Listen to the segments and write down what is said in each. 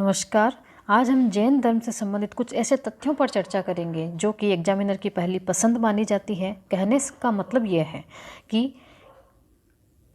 नमस्कार। आज हम जैन धर्म से संबंधित कुछ ऐसे तथ्यों पर चर्चा करेंगे जो कि एग्जामिनर की पहली पसंद मानी जाती है। कहने का मतलब यह है कि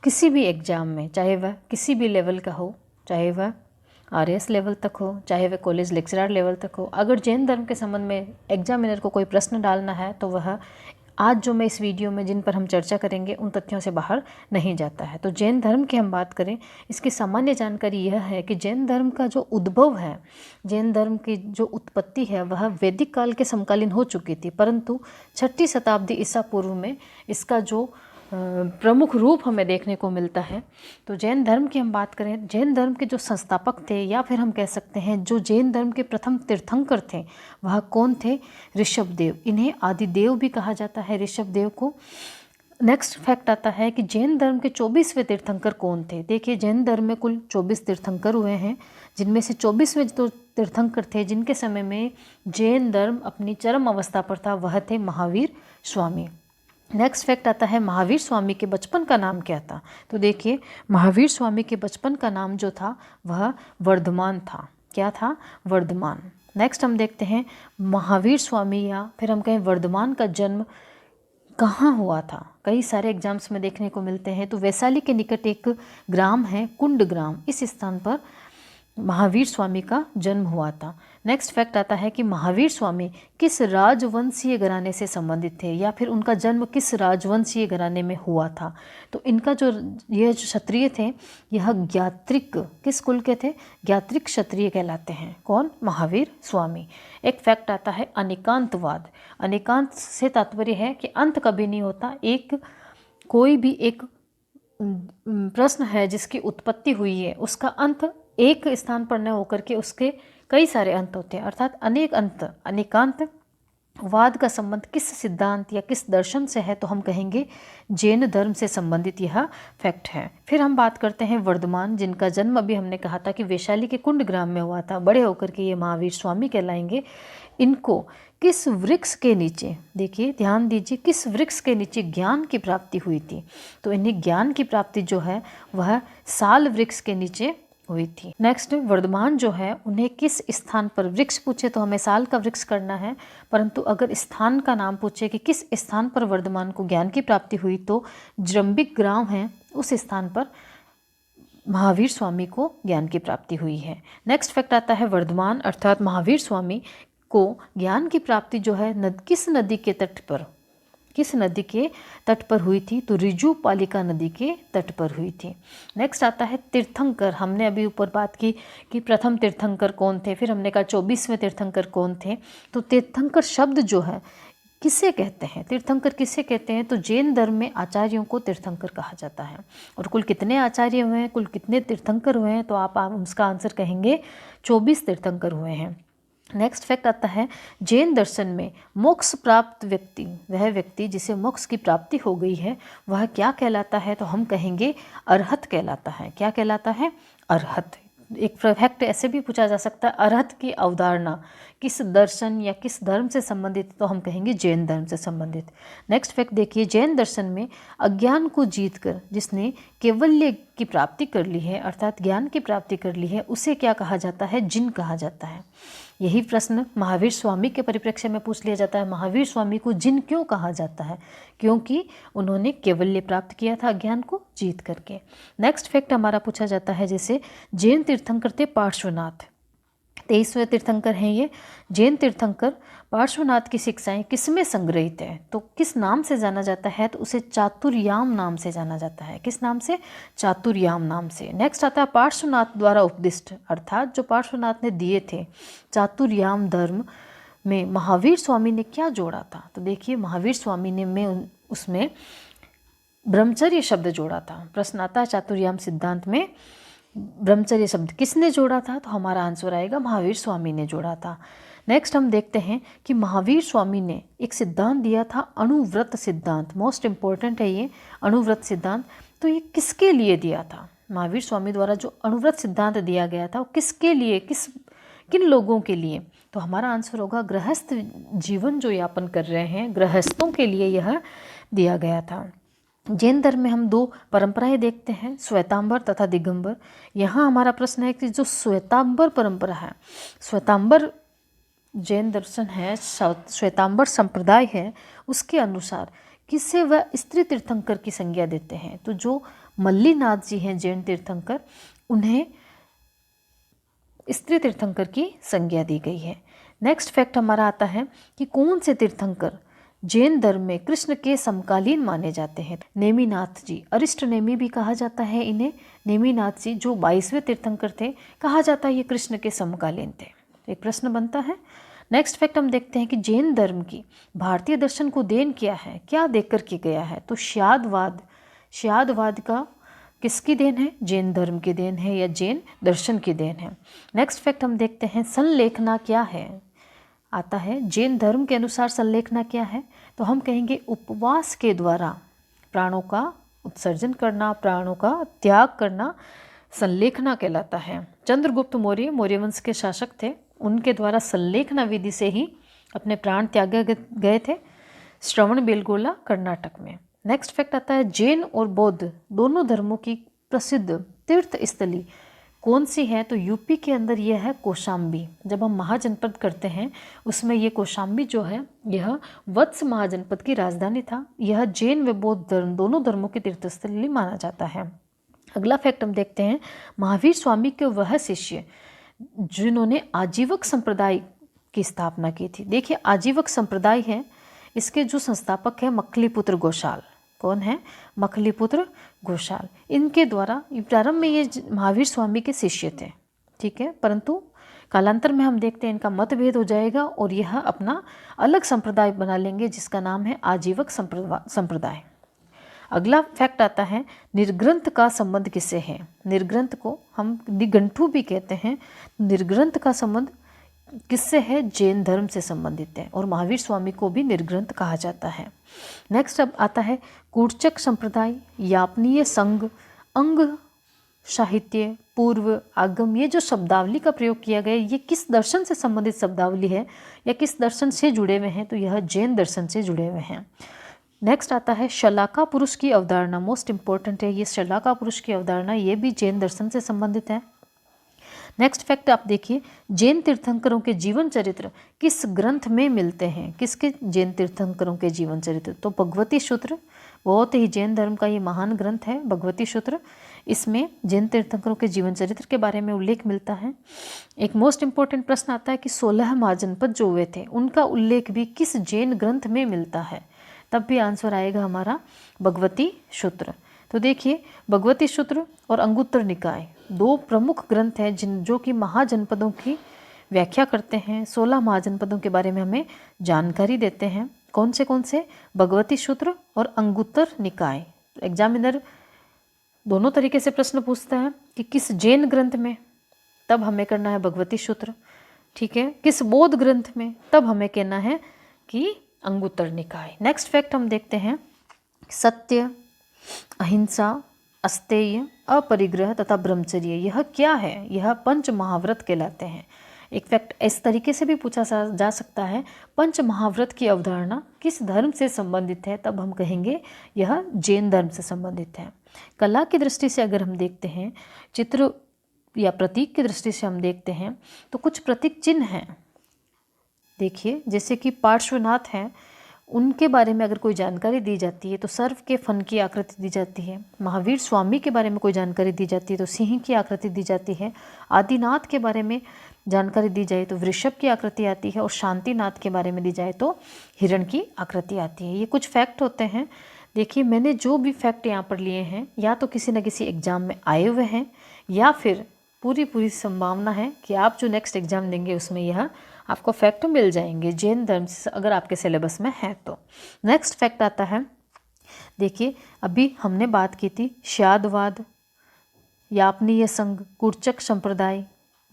किसी भी एग्ज़ाम में, चाहे वह किसी भी लेवल का हो, चाहे वह आरएस लेवल तक हो, चाहे वह कॉलेज लेक्चरर लेवल तक हो, अगर जैन धर्म के संबंध में एग्जामिनर को कोई प्रश्न डालना है तो वह आज जो मैं इस वीडियो में जिन पर हम चर्चा करेंगे उन तथ्यों से बाहर नहीं जाता है। तो जैन धर्म की हम बात करें, इसकी सामान्य जानकारी यह है कि जैन धर्म का जो उद्भव है, जैन धर्म की जो उत्पत्ति है वह वैदिक काल के समकालीन हो चुकी थी, परंतु 6ठी शताब्दी ईसा पूर्व में इसका जो प्रमुख रूप हमें देखने को मिलता है। तो जैन धर्म की हम बात करें, जैन धर्म के जो संस्थापक थे या फिर हम कह सकते हैं जो जैन धर्म के प्रथम तीर्थंकर थे वह कौन थे? ऋषभदेव। इन्हें आदिदेव भी कहा जाता है, ऋषभदेव को। नेक्स्ट फैक्ट आता है कि जैन धर्म के 24वें तीर्थंकर कौन थे? देखिए, जैन धर्म में कुल 24 तीर्थंकर हुए हैं, जिनमें से 24वें जो तीर्थंकर थे जिनके समय में जैन धर्म अपनी चरम अवस्था पर था वह थे महावीर स्वामी। नेक्स्ट फैक्ट आता है महावीर स्वामी के बचपन का नाम क्या था? तो देखिए, महावीर स्वामी के बचपन का नाम जो था वह वर्धमान था। क्या था? वर्धमान। नेक्स्ट हम देखते हैं महावीर स्वामी या फिर हम कहें वर्धमान का जन्म कहाँ हुआ था? कई सारे एग्जाम्स में देखने को मिलते हैं। तो वैशाली के निकट एक ग्राम है कुंड ग्राम, इस स्थान पर महावीर स्वामी का जन्म हुआ था। नेक्स्ट फैक्ट आता है कि महावीर स्वामी किस राजवंशीय घराने से संबंधित थे या फिर उनका जन्म किस राजवंशीय घराने में हुआ था? तो इनका जो ये जो क्षत्रिय थे यह ज्ञात्रिक, किस कुल के थे? ज्ञात्रिक क्षत्रिय कहलाते हैं। कौन? महावीर स्वामी। एक फैक्ट आता है अनेकांतवाद। अनेकांत से तात्पर्य है कि अंत कभी नहीं होता। कोई भी एक प्रश्न है जिसकी उत्पत्ति हुई है, उसका अंत एक स्थान पर न होकर के उसके कई सारे अंत होते हैं, अर्थात अनेक अंत। अनेकांत वाद का संबंध किस सिद्धांत या किस दर्शन से है? तो हम कहेंगे जैन धर्म से संबंधित यह फैक्ट है। फिर हम बात करते हैं वर्धमान, जिनका जन्म अभी हमने कहा था कि वैशाली के कुंड ग्राम में हुआ था। बड़े होकर के ये महावीर स्वामी कहलाएंगे। इनको किस वृक्ष के नीचे, देखिए ध्यान दीजिए, किस वृक्ष के नीचे ज्ञान की प्राप्ति हुई थी? तो इन्हें ज्ञान की प्राप्ति जो है वह साल वृक्ष के नीचे हुई थी। नेक्स्ट, वर्धमान जो है उन्हें किस स्थान पर, वृक्ष पूछे तो हमें साल का वृक्ष करना है, परंतु अगर स्थान का नाम पूछे कि किस स्थान पर वर्धमान को ज्ञान की प्राप्ति हुई, तो जृंबिक ग्राम है, उस स्थान पर महावीर स्वामी को ज्ञान की प्राप्ति हुई है। नेक्स्ट फैक्ट आता है वर्धमान अर्थात महावीर स्वामी को ज्ञान की प्राप्ति जो है किस नदी के तट पर, किस नदी के तट पर हुई थी? तो ऋजुपालिका नदी के तट पर हुई थी। नेक्स्ट आता है तीर्थंकर। हमने अभी ऊपर बात की कि प्रथम तीर्थंकर कौन थे, फिर हमने कहा 24वें तीर्थंकर कौन थे। तो तीर्थंकर शब्द जो है किसे कहते हैं? तीर्थंकर किसे कहते हैं? तो जैन धर्म में आचार्यों को तीर्थंकर कहा जाता है। और कुल कितने आचार्य हुए हैं, कुल कितने तीर्थंकर हुए हैं? तो आप उसका आंसर कहेंगे 24 तीर्थंकर हुए हैं। नेक्स्ट फैक्ट आता है जैन दर्शन में मोक्ष प्राप्त व्यक्ति, वह व्यक्ति जिसे मोक्ष की प्राप्ति हो गई है, वह क्या कहलाता है? तो हम कहेंगे अरहत कहलाता है। क्या कहलाता है? अरहत। एक फैक्ट ऐसे भी पूछा जा सकता है, अरहत की अवधारणा किस दर्शन या किस धर्म से संबंधित? तो हम कहेंगे जैन धर्म से संबंधित। नेक्स्ट फैक्ट देखिए, जैन दर्शन में अज्ञान को जीतकर जिसने केवल्य की प्राप्ति कर ली है, अर्थात ज्ञान की प्राप्ति कर ली है, उसे क्या कहा जाता है? जिन कहा जाता है। यही प्रश्न महावीर स्वामी के परिप्रेक्ष्य में पूछ लिया जाता है, महावीर स्वामी को जिन क्यों कहा जाता है? क्योंकि उन्होंने केवल्य प्राप्त किया था ज्ञान को जीत करके। नेक्स्ट फैक्ट हमारा पूछा जाता है, जैसे जैन तीर्थंकर थे पार्श्वनाथ, 23वें तीर्थंकर हैं ये। जैन तीर्थंकर पार्श्वनाथ की शिक्षाएं किसमें संग्रहित है? तो किस नाम से जाना जाता है? तो उसे चातुर्याम नाम से जाना जाता है। किस नाम से? चातुर्याम नाम से। नेक्स्ट आता है पार्श्वनाथ द्वारा उपदिष्ट, अर्थात जो पार्श्वनाथ ने दिए थे चातुर्याम धर्म में महावीर स्वामी ने क्या जोड़ा था? तो देखिए, महावीर स्वामी ने उसमें ब्रह्मचर्य शब्द जोड़ा था। प्रश्न आता है चातुर्याम सिद्धांत में ब्रह्मचर्य शब्द किसने जोड़ा था? तो हमारा आंसर आएगा महावीर स्वामी ने जोड़ा था। नेक्स्ट हम देखते हैं कि महावीर स्वामी ने एक सिद्धांत दिया था, अणुव्रत सिद्धांत। मोस्ट इम्पोर्टेंट है ये अणुव्रत सिद्धांत। तो ये किसके लिए दिया था? महावीर स्वामी द्वारा जो अणुव्रत सिद्धांत दिया गया था वो किसके लिए, किन लोगों के लिए? तो हमारा आंसर होगा गृहस्थ जीवन जो यापन कर रहे हैं, गृहस्थों के लिए यह दिया गया था। जैन धर्म में हम दो परंपराएं देखते हैं, श्वेतांबर तथा दिगंबर। यहाँ हमारा प्रश्न है कि जो श्वेतांबर परंपरा है, श्वेतांबर जैन दर्शन है, श्वेतांबर संप्रदाय है, उसके अनुसार किसे वह स्त्री तीर्थंकर की संज्ञा देते हैं। तो जो मल्लीनाथ जी हैं जैन तीर्थंकर, उन्हें स्त्री तीर्थंकर की संज्ञा दी गई है। नेक्स्ट फैक्ट हमारा आता है कि कौन से तीर्थंकर जैन धर्म में कृष्ण के समकालीन माने जाते हैं। नेमिनाथ जी, अरिष्ट नेमि भी कहा जाता है इन्हें। नेमिनाथ जी जो 22वें तीर्थंकर थे, कहा जाता है ये कृष्ण के समकालीन थे। एक प्रश्न बनता है। नेक्स्ट फैक्ट हम देखते हैं कि जैन धर्म की भारतीय दर्शन को देन किया है, क्या देकर के गया है। तो श्यादवाद, श्यादवाद का किसकी देन है? जैन धर्म की देन है या जैन दर्शन की देन है। नेक्स्ट फैक्ट हम देखते हैं संलेखना क्या है। आता है जैन धर्म के अनुसार संलेखना क्या है, तो हम कहेंगे उपवास के द्वारा प्राणों का उत्सर्जन करना, प्राणों का त्याग करना संलेखना कहलाता है। चंद्रगुप्त मौर्य, मौर्य वंश के शासक थे, उनके द्वारा संलेखना विधि से ही अपने प्राण त्यागे गए थे श्रवण बेलगोला कर्नाटक में। नेक्स्ट फैक्ट आता है जैन और बौद्ध दोनों धर्मों की प्रसिद्ध तीर्थ स्थली कौन सी है। तो यूपी के अंदर यह है कौशाम्बी। जब हम महाजनपद करते हैं उसमें ये कौशाम्बी जो है यह वत्स महाजनपद की राजधानी था। यह जैन व बौद्ध धर्म दोनों धर्मों की तीर्थस्थली माना जाता है। अगला फैक्ट हम देखते हैं महावीर स्वामी के वह शिष्य जिन्होंने आजीवक संप्रदाय की स्थापना की थी। देखिए आजीवक संप्रदाय है, इसके जो संस्थापक है मखलीपुत्र घोषाल। कौन है? मखलीपुत्र घोषाल। इनके द्वारा प्रारंभ में ये महावीर स्वामी के शिष्य थे, ठीक है, परंतु कालांतर में हम देखते हैं इनका मतभेद हो जाएगा और यह अपना अलग संप्रदाय बना लेंगे जिसका नाम है आजीवक संप्रदाय। अगला फैक्ट आता है निर्ग्रंथ का संबंध किससे है। निर्ग्रंथ को हम निघंटू भी कहते हैं। निर्ग्रंथ का संबंध किससे है? जैन धर्म से संबंधित है और महावीर स्वामी को भी निर्ग्रंथ कहा जाता है। नेक्स्ट अब आता है कूटचक संप्रदाय, यापनीय संघ, अंग साहित्य, पूर्व, आगम। ये जो शब्दावली का प्रयोग किया गया ये किस दर्शन से संबंधित शब्दावली है या किस दर्शन से जुड़े हुए हैं? तो यह जैन दर्शन से जुड़े हुए हैं। नेक्स्ट आता है शलाका पुरुष की अवधारणा, मोस्ट इंपॉर्टेंट है ये शलाका पुरुष की अवधारणा, ये भी जैन दर्शन से संबंधित है। नेक्स्ट फैक्ट आप देखिए जैन तीर्थंकरों के जीवन चरित्र किस ग्रंथ में मिलते हैं। किसके? जैन तीर्थंकरों के जीवन चरित्र। तो भगवती सूत्र, बहुत ही जैन धर्म का ये महान ग्रंथ है भगवती सूत्र। इसमें जैन तीर्थंकरों के जीवन चरित्र के बारे में उल्लेख मिलता है। एक मोस्ट इंपॉर्टेंट प्रश्न आता है कि 16 महाजनपद जो हुए थे उनका उल्लेख भी किस जैन ग्रंथ में मिलता है। तब भी आंसर आएगा हमारा भगवती सूत्र। तो देखिए भगवती सूत्र और अंगुत्तर निकाय दो प्रमुख ग्रंथ हैं जो कि महाजनपदों की व्याख्या करते हैं। 16 महाजनपदों के बारे में हमें जानकारी देते हैं। कौन से? भगवती सूत्र और अंगुत्तर निकाय। एग्जामिनर दोनों तरीके से प्रश्न पूछता है कि किस जैन ग्रंथ में, तब हमें करना है भगवती सूत्र, ठीक है। किस बौद्ध ग्रंथ में, तब हमें कहना है कि अंगुत्तर निकाय। नेक्स्ट फैक्ट हम देखते हैं सत्य, अहिंसा, अस्तेय, अपरिग्रह तथा ब्रह्मचर्य यह क्या है? यह पंच महाव्रत कहलाते हैं। एक फैक्ट इस तरीके से भी पूछा जा सकता है पंच महाव्रत की अवधारणा किस धर्म से संबंधित है, तब हम कहेंगे यह जैन धर्म से संबंधित है। कला की दृष्टि से अगर हम देखते हैं, चित्र या प्रतीक की दृष्टि से हम देखते हैं तो कुछ प्रतीक चिन्ह हैं। देखिए जैसे कि पार्श्वनाथ हैं, उनके बारे में अगर कोई जानकारी दी जाती है तो सर्व के फन की आकृति दी जाती है। महावीर स्वामी के बारे में कोई जानकारी दी जाती है तो सिंह की आकृति दी जाती है। आदिनाथ के बारे में जानकारी दी जाए तो वृषभ की आकृति आती है और शांतिनाथ के बारे में दी जाए तो हिरण की आकृति आती है। ये कुछ फैक्ट होते हैं। देखिए मैंने जो भी फैक्ट यहाँ पर लिए हैं या तो किसी न किसी एग्ज़ाम में आए हुए हैं या फिर पूरी संभावना है कि आप जो नेक्स्ट एग्ज़ाम देंगे उसमें यह आपको फैक्ट मिल जाएंगे जैन धर्म से, अगर आपके सिलेबस में है तो। नेक्स्ट फैक्ट आता है, देखिए अभी हमने बात की थी श्यादवाद, यापनीय संघ, कूटचक संप्रदाय,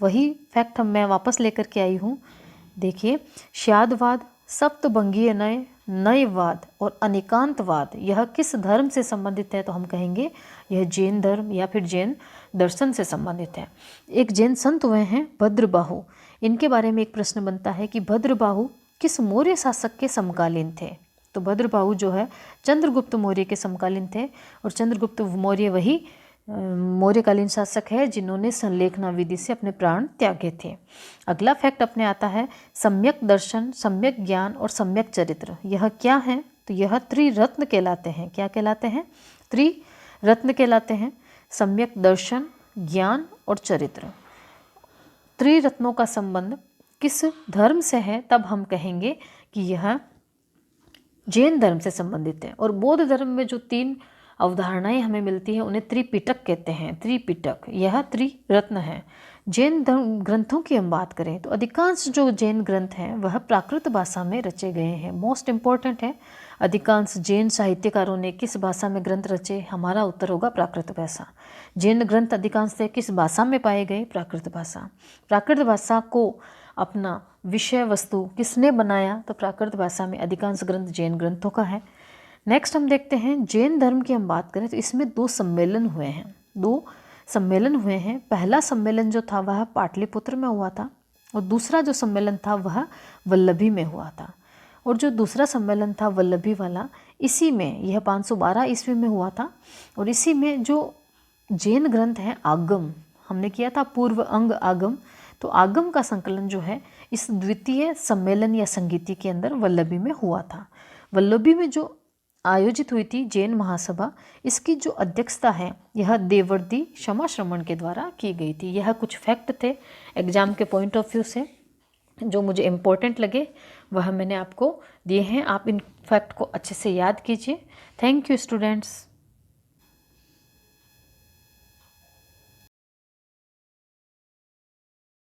वही फैक्ट मैं वापस लेकर के आई हूँ। देखिए श्यादवाद, सप्तभंगीय नय, नयवाद और अनेकांतवाद यह किस धर्म से संबंधित है, तो हम कहेंगे यह जैन धर्म या फिर जैन दर्शन से संबंधित है। एक जैन संत हुए हैं भद्रबाहु, इनके बारे में एक प्रश्न बनता है कि भद्रबाहु किस मौर्य शासक के समकालीन थे। तो भद्रबाहु जो है चंद्रगुप्त मौर्य के समकालीन थे, और चंद्रगुप्त मौर्य वही मौर्यकालीन शासक है जिन्होंने संलेखना विधि से अपने प्राण त्यागे थे। अगला फैक्ट अपने आता है सम्यक दर्शन, सम्यक ज्ञान और सम्यक चरित्र। यह क्या है? तो यह त्रिरत्न कहलाते हैं। क्या कहलाते हैं? त्रिरत्न कहलाते हैं। सम्यक दर्शन, ज्ञान और चरित्र। त्रिरत्नों का संबंध किस धर्म से है? तब हम कहेंगे कि यह जैन धर्म से संबंधित है। और बौद्ध धर्म में जो 3 अवधारणाएं हमें मिलती हैं उन्हें त्रिपिटक कहते हैं। त्रिपिटक यह त्रिरत्न है। जैन धर्म ग्रंथों की हम बात करें तो अधिकांश जो जैन ग्रंथ हैं वह प्राकृत भाषा में रचे गए हैं। मोस्ट इम्पॉर्टेंट है, अधिकांश जैन साहित्यकारों ने किस भाषा में ग्रंथ रचे? हमारा उत्तर होगा प्राकृत भाषा। जैन ग्रंथ अधिकांश से किस भाषा में पाए गए? प्राकृत भाषा। प्राकृत भाषा को अपना विषय वस्तु किसने बनाया? तो प्राकृत भाषा में अधिकांश ग्रंथ जैन ग्रंथों का है। नेक्स्ट हम देखते हैं जैन धर्म की हम बात करें तो इसमें 2 सम्मेलन हुए हैं। 2 सम्मेलन हुए हैं। पहला सम्मेलन जो था वह पाटलिपुत्र में हुआ था, और दूसरा जो सम्मेलन था वह वल्लभी में हुआ था। और जो दूसरा सम्मेलन था वल्लभी वाला, इसी में यह 512 ईस्वी में हुआ था। और इसी में जो जैन ग्रंथ हैं आगम, हमने किया था पूर्व अंग आगम, तो आगम का संकलन जो है इस द्वितीय सम्मेलन या संगीति के अंदर वल्लभी में हुआ था। वल्लभी में जो आयोजित हुई थी जैन महासभा, इसकी जो अध्यक्षता है यह देवर्षि क्षमाश्रमण के द्वारा की गई थी। यह कुछ फैक्ट थे एग्जाम के पॉइंट ऑफ व्यू से जो मुझे इम्पोर्टेंट लगे, वह मैंने आपको दिए हैं। आप इन फैक्ट को अच्छे से याद कीजिए। Thank you students.